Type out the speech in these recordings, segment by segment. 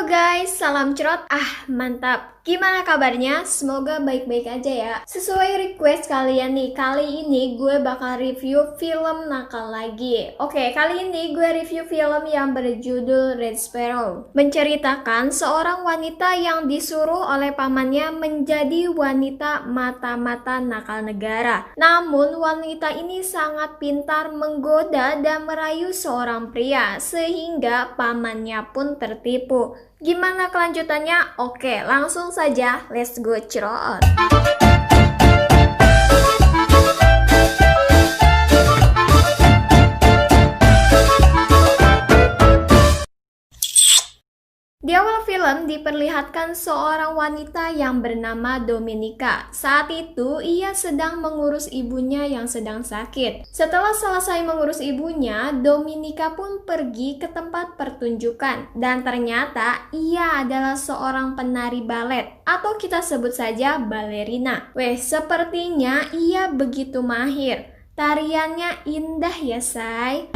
Guys, salam cerot. Mantap. Gimana kabarnya? Semoga baik-baik aja ya. Sesuai request kalian nih, kali ini gue bakal review film nakal lagi. Oke, kali ini gue review film yang berjudul Red Sparrow. Menceritakan seorang wanita yang disuruh oleh pamannya menjadi wanita mata-mata nakal negara. Namun wanita ini sangat pintar menggoda dan merayu seorang pria, sehingga pamannya pun tertipu. Gimana kelanjutannya? Oke, langsung saja, let's go cerot. Di awal film diperlihatkan seorang wanita yang bernama Dominika. Saat itu ia sedang mengurus ibunya yang sedang sakit. Setelah selesai mengurus ibunya, Dominika pun pergi ke tempat pertunjukan. Dan ternyata ia adalah seorang penari balet, atau kita sebut saja balerina. Sepertinya ia begitu mahir. Tariannya indah ya, say.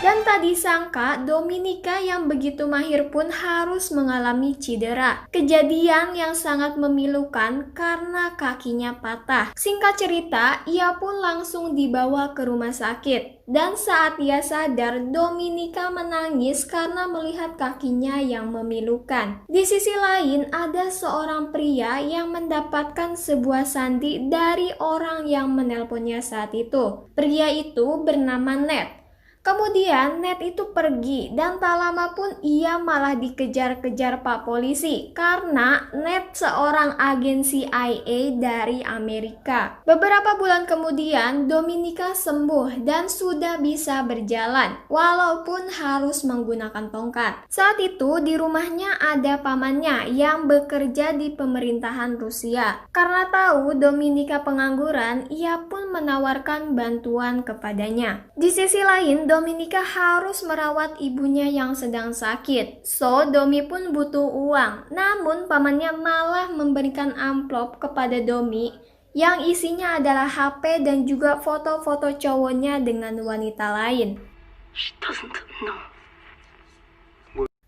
Dan tak disangka, Dominika yang begitu mahir pun harus mengalami cedera. Kejadian yang sangat memilukan karena kakinya patah. Singkat cerita, ia pun langsung dibawa ke rumah sakit. Dan saat ia sadar, Dominika menangis karena melihat kakinya yang memilukan. Di sisi lain, ada seorang pria yang mendapatkan sebuah sandi dari orang yang menelponnya saat itu. Pria itu bernama Ned. Kemudian Ned itu pergi dan tak lama pun ia malah dikejar-kejar Pak Polisi karena Ned seorang agen CIA dari Amerika. Beberapa bulan kemudian Dominika sembuh dan sudah bisa berjalan walaupun harus menggunakan tongkat. Saat itu di rumahnya ada pamannya yang bekerja di pemerintahan Rusia. Karena tahu Dominika pengangguran, ia pun menawarkan bantuan kepadanya. Di sisi lain, Dominika harus merawat ibunya yang sedang sakit. So, Domi pun butuh uang. Namun, pamannya malah memberikan amplop kepada Domi yang isinya adalah HP dan juga foto-foto cowoknya dengan wanita lain.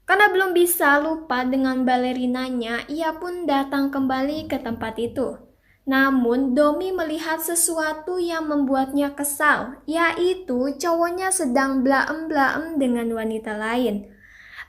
Karena belum bisa lupa dengan balerinanya, ia pun datang kembali ke tempat itu. Namun, Domi melihat sesuatu yang membuatnya kesal, yaitu cowoknya sedang blaem-blaem dengan wanita lain.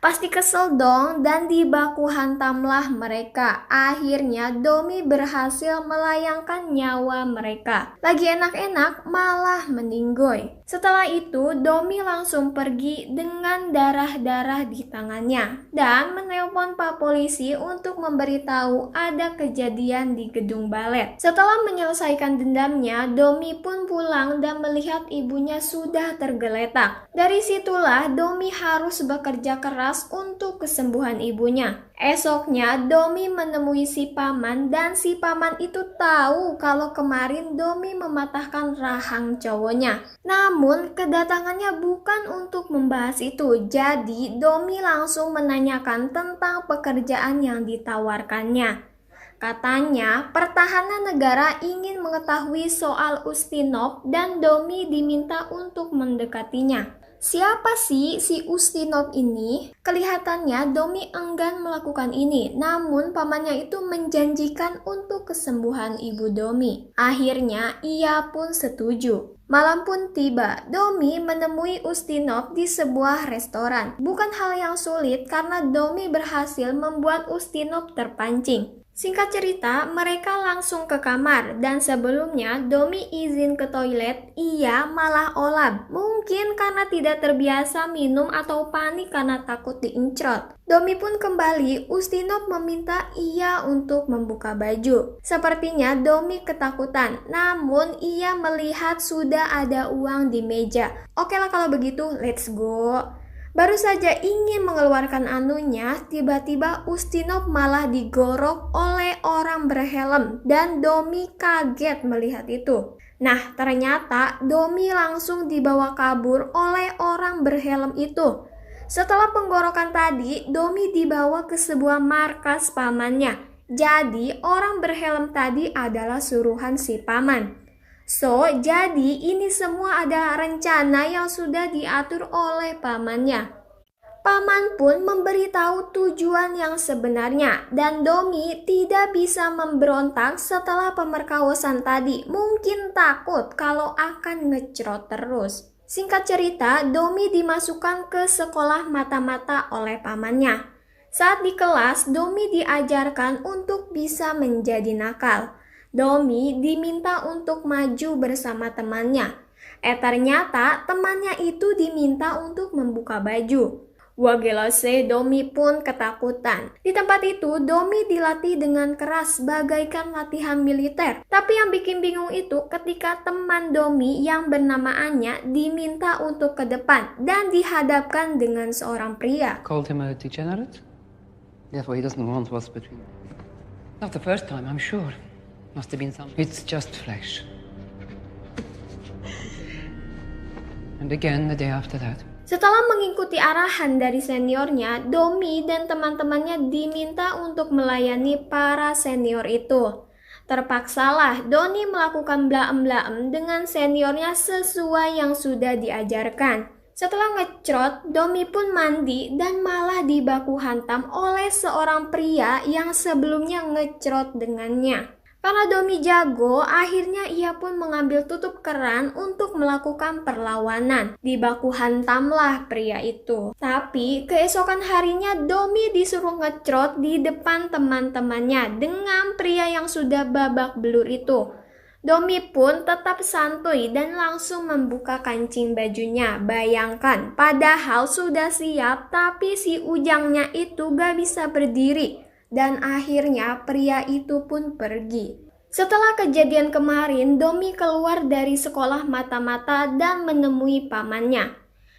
Pasti kesel dong dan dibaku hantamlah mereka. Akhirnya Domi berhasil melayangkan nyawa mereka. Lagi enak-enak malah meninggoy. Setelah itu Domi langsung pergi dengan darah-darah di tangannya dan menelpon Pak Polisi untuk memberitahu ada kejadian di gedung balet. Setelah menyelesaikan dendamnya, Domi pun pulang dan melihat ibunya sudah tergeletak. Dari situlah Domi harus bekerja keras untuk kesembuhan ibunya. Esoknya Domi menemui si paman dan si paman itu tahu kalau kemarin Domi mematahkan rahang cowoknya. Namun kedatangannya bukan untuk membahas itu. Jadi Domi langsung menanyakan tentang pekerjaan yang ditawarkannya. Katanya, pertahanan negara ingin mengetahui soal Ustinov dan Domi diminta untuk mendekatinya. Siapa sih si Ustinov ini? Kelihatannya Domi enggan melakukan ini, namun pamannya itu menjanjikan untuk kesembuhan ibu Domi. Akhirnya ia pun setuju. Malam pun tiba, Domi menemui Ustinov di sebuah restoran. Bukan hal yang sulit karena Domi berhasil membuat Ustinov terpancing. Singkat cerita, mereka langsung ke kamar dan sebelumnya Domi izin ke toilet, ia malah olap. Mungkin karena tidak terbiasa minum atau panik karena takut diincrot. Domi pun kembali, Ustinov meminta ia untuk membuka baju. Sepertinya Domi ketakutan, namun ia melihat sudah ada uang di meja. Oke lah kalau begitu, let's go. Baru saja ingin mengeluarkan anunya, tiba-tiba Ustinov malah digorok oleh orang berhelm dan Domi kaget melihat itu. Nah, ternyata Domi langsung dibawa kabur oleh orang berhelm itu. Setelah penggorokan tadi, Domi dibawa ke sebuah markas pamannya. Jadi, orang berhelm tadi adalah suruhan si paman. So, jadi ini semua adalah rencana yang sudah diatur oleh pamannya. Paman pun memberitahu tujuan yang sebenarnya dan Domi tidak bisa memberontak setelah pemerkosaan tadi. Mungkin takut kalau akan ngecrot terus. Singkat cerita, Domi dimasukkan ke sekolah mata-mata oleh pamannya. Saat di kelas, Domi diajarkan untuk bisa menjadi nakal. Domi diminta untuk maju bersama temannya. Ternyata temannya itu diminta untuk membuka baju. Wagelase, Domi pun ketakutan. Di tempat itu, Domi dilatih dengan keras bagaikan latihan militer. Tapi yang bikin bingung itu ketika teman Domi yang bernama Anya diminta untuk ke depan dan dihadapkan dengan seorang pria. Called him a degenerate? Yes, what he doesn't want was between. Not the first time, I'm sure. Must have been something. It's just flesh. And again the day after that. Setelah mengikuti arahan dari seniornya, Domi dan teman-temannya diminta untuk melayani para senior itu. Terpaksalah Doni melakukan blaem-blaem dengan seniornya sesuai yang sudah diajarkan. Setelah ngecrot, Domi pun mandi dan malah dibaku hantam oleh seorang pria yang sebelumnya ngecrot dengannya. Karena Domi jago, akhirnya ia pun mengambil tutup keran untuk melakukan perlawanan. Dibaku hantamlah pria itu. Tapi keesokan harinya Domi disuruh ngecrot di depan teman-temannya dengan pria yang sudah babak belur itu. Domi pun tetap santuy dan langsung membuka kancing bajunya. Bayangkan, padahal sudah siap tapi si ujangnya itu gak bisa berdiri. Dan akhirnya pria itu pun pergi. Setelah kejadian kemarin, Domi keluar dari sekolah mata-mata dan menemui pamannya.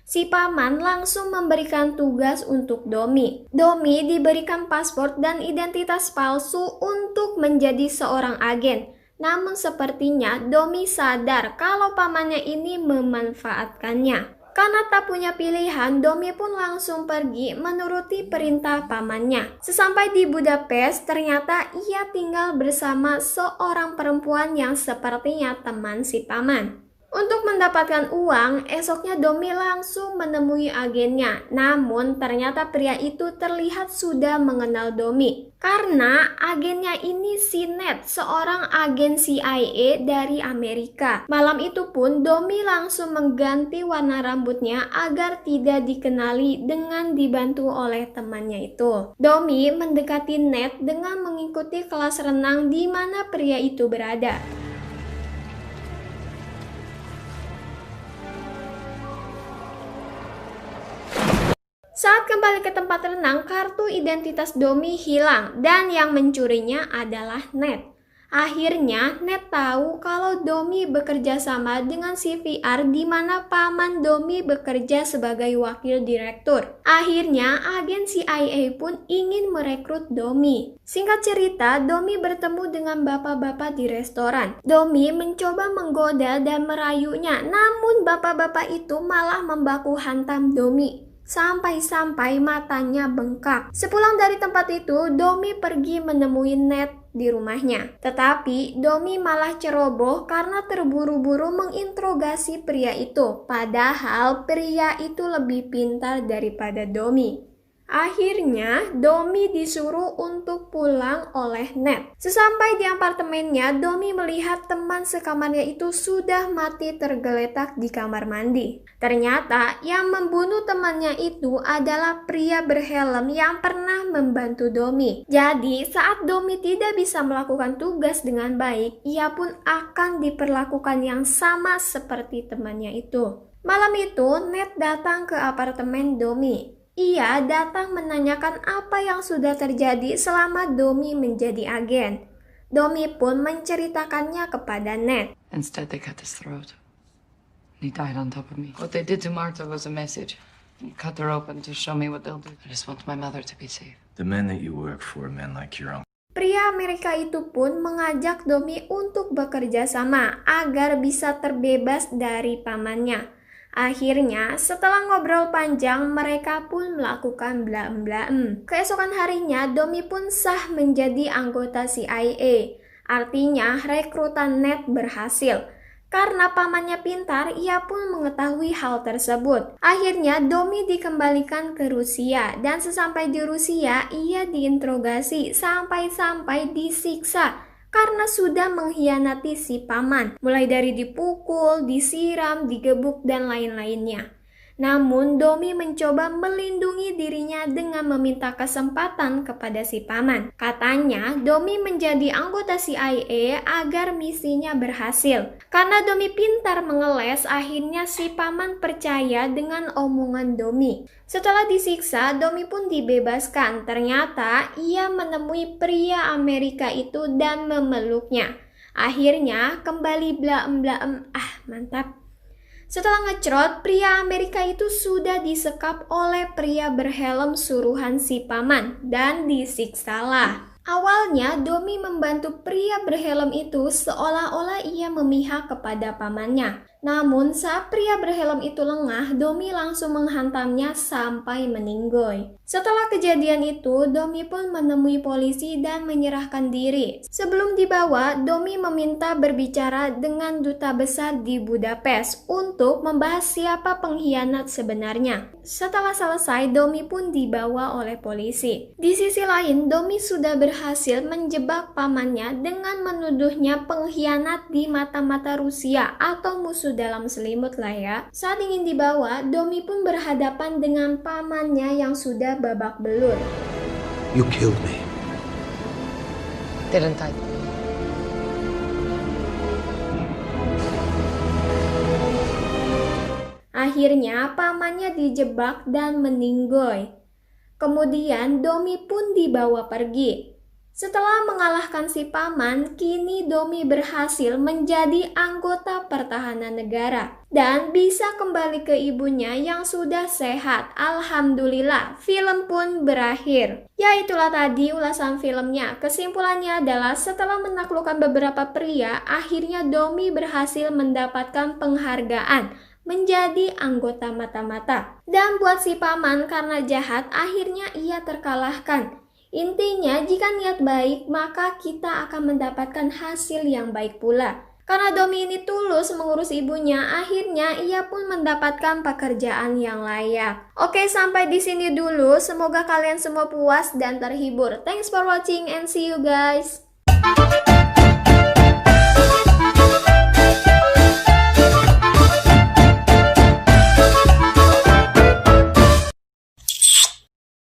Si paman langsung memberikan tugas untuk Domi. Domi diberikan paspor dan identitas palsu untuk menjadi seorang agen. Namun sepertinya Domi sadar kalau pamannya ini memanfaatkannya. Karena tak punya pilihan, Domi pun langsung pergi menuruti perintah pamannya. Sesampai di Budapest, ternyata ia tinggal bersama seorang perempuan yang sepertinya teman si paman. Untuk mendapatkan uang, esoknya Domi langsung menemui agennya. Namun ternyata pria itu terlihat sudah mengenal Domi. Karena agennya ini si Ned, seorang agen CIA dari Amerika. Malam itu pun Domi langsung mengganti warna rambutnya agar tidak dikenali dengan dibantu oleh temannya itu. Domi mendekati Ned dengan mengikuti kelas renang di mana pria itu berada. Saat kembali ke tempat renang, kartu identitas Domi hilang dan yang mencurinya adalah Ned. Akhirnya, Ned tahu kalau Domi bekerja sama dengan CVR di mana paman Domi bekerja sebagai wakil direktur. Akhirnya, agen CIA pun ingin merekrut Domi. Singkat cerita, Domi bertemu dengan bapak-bapak di restoran. Domi mencoba menggoda dan merayunya, namun bapak-bapak itu malah membaku hantam Domi. Sampai-sampai matanya bengkak. Sepulang dari tempat itu, Domi pergi menemui Ned di rumahnya. Tetapi Domi malah ceroboh karena terburu-buru menginterogasi pria itu. Padahal pria itu lebih pintar daripada Domi. Akhirnya, Domi disuruh untuk pulang oleh Ned. Sesampai di apartemennya, Domi melihat teman sekamarnya itu sudah mati tergeletak di kamar mandi. Ternyata yang membunuh temannya itu adalah pria berhelm yang pernah membantu Domi. Jadi, saat Domi tidak bisa melakukan tugas dengan baik, ia pun akan diperlakukan yang sama seperti temannya itu. Malam itu, Ned datang ke apartemen Domi. Ia datang menanyakan apa yang sudah terjadi selama Domi menjadi agen. Domi pun menceritakannya kepada Ned. Instead, they cut his throat. He died on top of me. What they did to Marta was a message. They cut her open to show me what they'll do. I just want my mother to be safe. The men that you work for, men like your uncle. Pria Amerika itu pun mengajak Domi untuk bekerja sama agar bisa terbebas dari pamannya. Akhirnya, setelah ngobrol panjang, mereka pun melakukan blaem-blaem. Keesokan harinya, Domi pun sah menjadi anggota CIA. Artinya, rekrutan Ned berhasil. Karena pamannya pintar, ia pun mengetahui hal tersebut. Akhirnya, Domi dikembalikan ke Rusia. Dan sesampai di Rusia, ia diinterogasi sampai-sampai disiksa karena sudah mengkhianati si paman, mulai dari dipukul, disiram, digebuk, dan lain-lainnya. Namun, Domi mencoba melindungi dirinya dengan meminta kesempatan kepada si paman. Katanya, Domi menjadi anggota CIA agar misinya berhasil. Karena Domi pintar mengeles, akhirnya si paman percaya dengan omongan Domi. Setelah disiksa, Domi pun dibebaskan. Ternyata, ia menemui pria Amerika itu dan memeluknya. Akhirnya, kembali blaem-blaem. Mantap. Setelah ngecrot, pria Amerika itu sudah disekap oleh pria berhelm suruhan si paman dan disiksalah. Awalnya, Domi membantu pria berhelm itu seolah-olah ia memihak kepada pamannya. Namun, saat pria berhelm itu lengah, Domi langsung menghantamnya sampai meninggoy. Setelah kejadian itu, Domi pun menemui polisi dan menyerahkan diri. Sebelum dibawa, Domi meminta berbicara dengan duta besar di Budapest untuk membahas siapa pengkhianat sebenarnya. Setelah selesai, Domi pun dibawa oleh polisi. Di sisi lain, Domi sudah berhasil menjebak pamannya dengan menuduhnya pengkhianat di mata-mata Rusia atau musuh dalam selimut lah ya. Saat ingin dibawa, Domi pun berhadapan dengan pamannya yang sudah babak belur. You killed me. Didn't I? Akhirnya pamannya dijebak dan meninggoy. Kemudian Domi pun dibawa pergi. Setelah mengalahkan si paman, kini Domi berhasil menjadi anggota pertahanan negara dan bisa kembali ke ibunya yang sudah sehat. Alhamdulillah, film pun berakhir. Ya, itulah tadi ulasan filmnya. Kesimpulannya adalah setelah menaklukkan beberapa pria, akhirnya Domi berhasil mendapatkan penghargaan menjadi anggota mata-mata. Dan buat si paman karena jahat, akhirnya ia terkalahkan. Intinya, jika niat baik, maka kita akan mendapatkan hasil yang baik pula. Karena Domi ini tulus mengurus ibunya, akhirnya ia pun mendapatkan pekerjaan yang layak. Oke, sampai di sini dulu. Semoga kalian semua puas dan terhibur. Thanks for watching and see you guys.